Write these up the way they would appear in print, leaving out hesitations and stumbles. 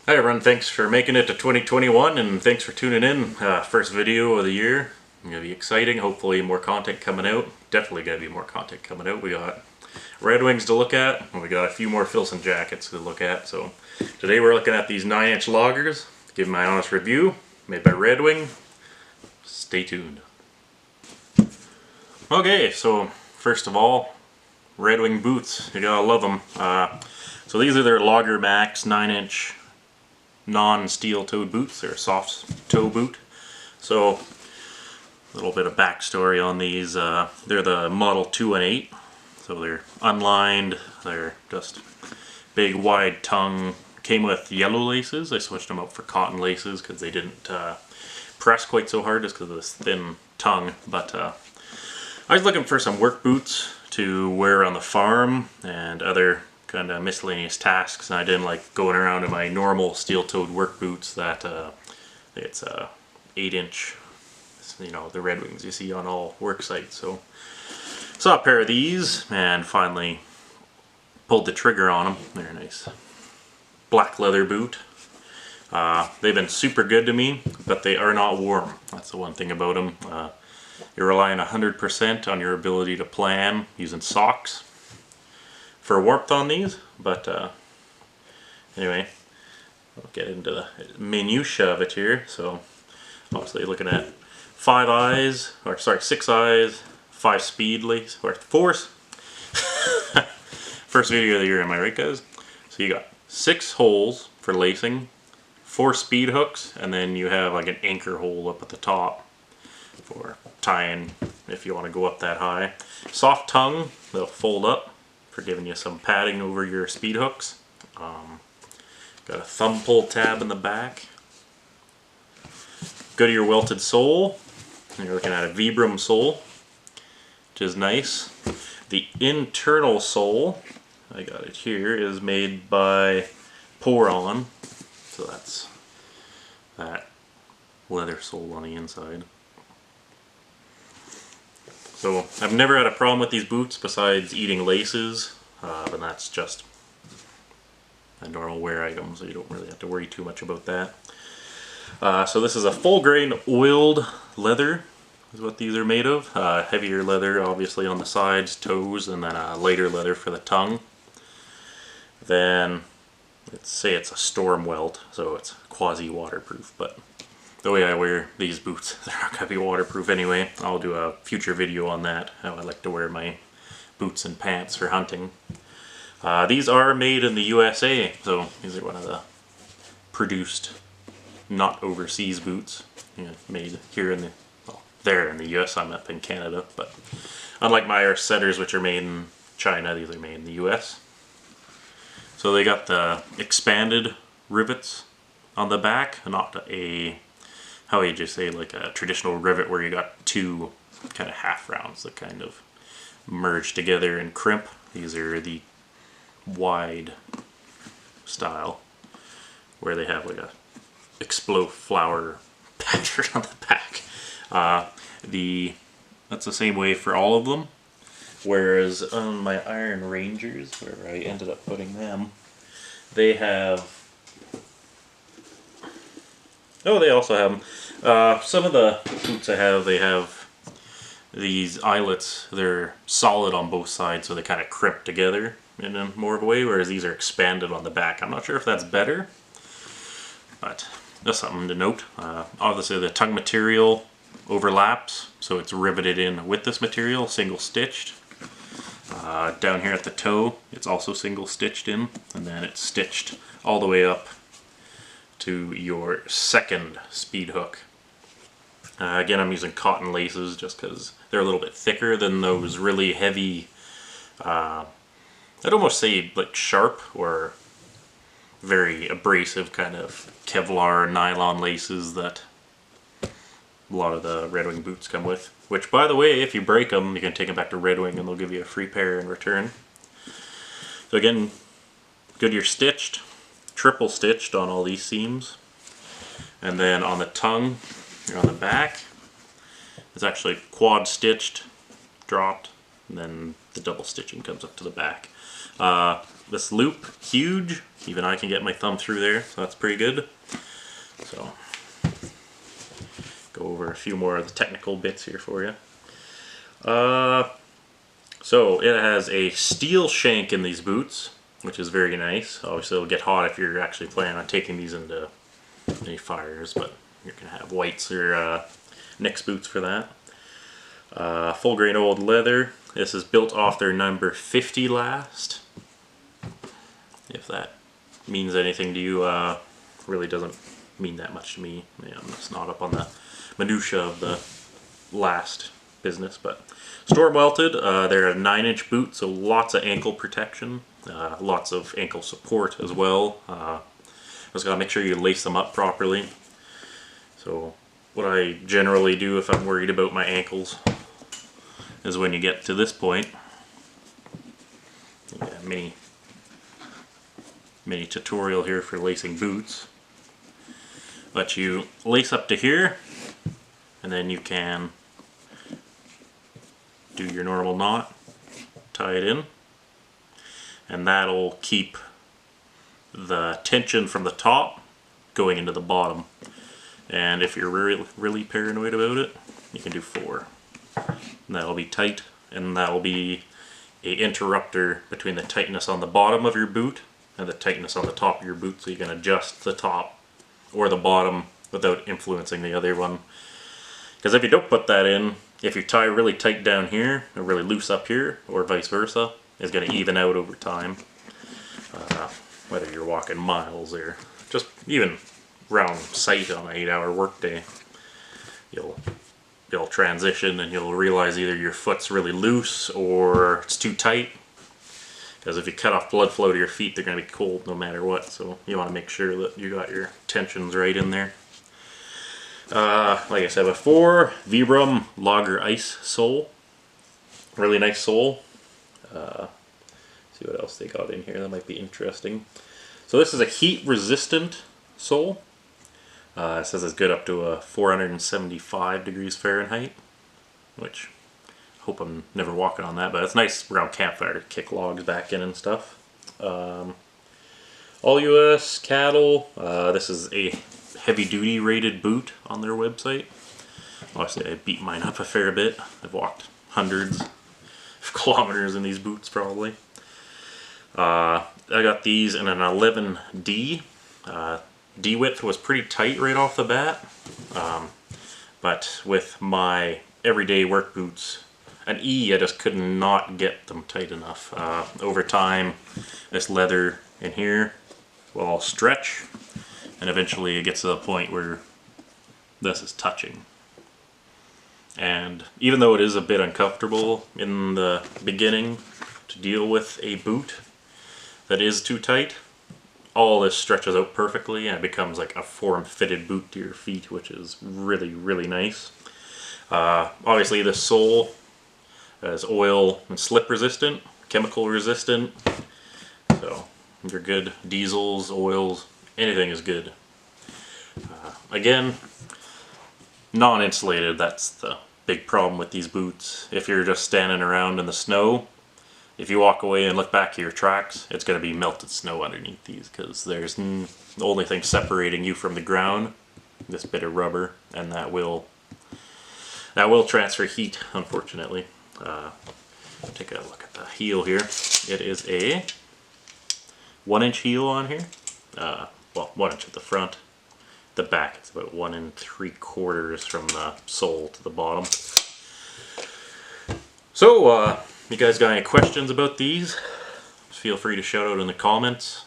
Hi everyone, thanks for making it to 2021 and thanks for tuning in. First video of the year. It's gonna be exciting. Hopefully more content coming out. Definitely gonna be more content coming out. We got Red Wings to look at and we got a few more Filson jackets to look at. So today we're looking at these 9-inch loggers. Give my honest review, made by Red Wing. Stay tuned. Okay, so first of all, Red Wing boots. You gotta love them. So these are their Logger Max 9-inch non-steel toed boots. They're a soft toe boot. So a little bit of backstory on these. They're the Model 218. So they're unlined. They're just big wide tongue. Came with yellow laces. I switched them out for cotton laces because they didn't press quite so hard just because of this thin tongue. But I was looking for some work boots to wear on the farm and other kind of miscellaneous tasks, and I didn't like going around in my normal steel-toed work boots that it's a 8-inch, you know, the Red Wings you see on all work sites. So saw a pair of these and finally pulled the trigger on them. They're a nice black leather boot. They've been super good to me, but they are not warm. That's the one thing about them. You're relying 100% on your ability to plan using socks for warmth on these, but anyway, I'll get into the minutiae of it here. So obviously looking at 6 eyes, 5 speed lace, or 4. First video of the year, am I right guys? So you got 6 holes for lacing, 4 speed hooks, and then you have like an anchor hole up at the top for tying if you want to go up that high. Soft tongue, they'll fold up for giving you some padding over your speed hooks. Got a thumb pull tab in the back. Goodyear welted sole. You're looking at a Vibram sole, which is nice. The internal sole, I got it here, is made by Pour-On. So that's that leather sole on the inside. So I've never had a problem with these boots besides eating laces, but that's just a normal wear item, so you don't really have to worry too much about that. So this is a full grain oiled leather is what these are made of. Heavier leather obviously on the sides, toes, and then a lighter leather for the tongue. Then let's say it's a storm welt, so it's quasi waterproof, but the way I wear these boots, they're not going to be waterproof anyway. I'll do a future video on that, how I like to wear my boots and pants for hunting. These are made in the USA, so these are one of the produced, not overseas boots. You know, made here in the, well, there in the US, I'm up in Canada, but unlike my Irish setters, which are made in China, these are made in the US. So they got the expanded rivets on the back, not a, how would you say, like a traditional rivet where you got 2 kind of half rounds that kind of merge together and crimp. These are the wide style where they have like a explode flower pattern on the back. That's the same way for all of them. Whereas on my Iron Rangers, where I ended up putting them, they have, oh, they also have them. Some of the boots I have, they have these eyelets. They're solid on both sides, so they kind of crimp together in a more of a way, whereas these are expanded on the back. I'm not sure if that's better, but that's something to note. Obviously the tongue material overlaps, so it's riveted in with this material, single stitched. Down here at the toe, it's also single stitched in, and then it's stitched all the way up to your second speed hook. Again, I'm using cotton laces just because they're a little bit thicker than those really heavy, I'd almost say like sharp or very abrasive kind of Kevlar nylon laces that a lot of the Red Wing boots come with. Which, by the way, if you break them, you can take them back to Red Wing and they'll give you a free pair in return. So again, Goodyear stitched, triple stitched on all these seams, and then on the tongue, on the back, it's actually quad stitched, dropped, and then the double stitching comes up to the back. This loop, huge. Even I can get my thumb through there, so that's pretty good. So, go over a few more of the technical bits here for you. So it has a steel shank in these boots, which is very nice. Obviously it'll get hot if you're actually planning on taking these into any fires, but you're going to have whites or Nick's boots for that. Full grain old leather. This is built off their number 50 last. If that means anything to you, really doesn't mean that much to me. I'm just not up on the minutia of the last business, but storm welted. They're a 9-inch boot, so lots of ankle protection, lots of ankle support as well. Just gotta make sure you lace them up properly. So what I generally do if I'm worried about my ankles is when you get to this point, mini tutorial here for lacing boots. But you lace up to here, and then you can do your normal knot, tie it in, and that'll keep the tension from the top going into the bottom. And if you're really paranoid about it, you can do 4. And that'll be tight, and that'll be a interrupter between the tightness on the bottom of your boot and the tightness on the top of your boot, so you can adjust the top or the bottom without influencing the other one. Because if you don't put that in, if you tie really tight down here or really loose up here, or vice versa, it's going to even out over time. Whether you're walking miles or just even round sight on an 8-hour workday, you'll transition and you'll realize either your foot's really loose or it's too tight. Because if you cut off blood flow to your feet, they're going to be cold no matter what. So you want to make sure that you got your tensions right in there. Like I said before, Vibram Lager Ice sole. Really nice sole. See what else they got in here that might be interesting. So this is a heat resistant sole. It says it's good up to 475 degrees Fahrenheit, which I hope I'm never walking on that, but it's nice around campfire to kick logs back in and stuff. All US cattle. This is a heavy duty rated boot on their website. Obviously I beat mine up a fair bit. I've walked hundreds of kilometers in these boots probably. I got these in an 11D. D width was pretty tight right off the bat, but with my everyday work boots, an E, I just could not get them tight enough. Over time, this leather in here will all stretch, and eventually it gets to the point where this is touching. And even though it is a bit uncomfortable in the beginning to deal with a boot that is too tight, all this stretches out perfectly and it becomes like a form-fitted boot to your feet, which is really, really nice. Obviously this sole is oil and slip resistant, chemical resistant, so you're good. Diesels, oils, anything is good. Again, non-insulated, that's the big problem with these boots. If you're just standing around in the snow, if you walk away and look back at your tracks, it's going to be melted snow underneath these, because there's the only thing separating you from the ground, this bit of rubber, and that will transfer heat, unfortunately. Take a look at the heel here. It is a 1-inch heel on here. Well, 1 inch at the front. The back, it's about 1 3/4 from the sole to the bottom. So, you guys got any questions about these? Feel free to shout out in the comments.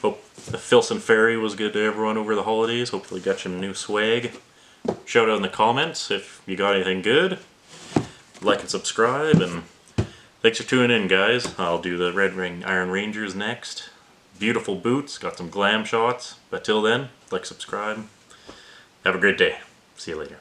Hope the Filson Ferry was good to everyone over the holidays. Hopefully got some new swag. Shout out in the comments if you got anything good. Like and subscribe, and thanks for tuning in, guys. I'll do the Red Ring Iron Rangers next. Beautiful boots, got some glam shots. But till then, like, subscribe. Have a great day. See you later.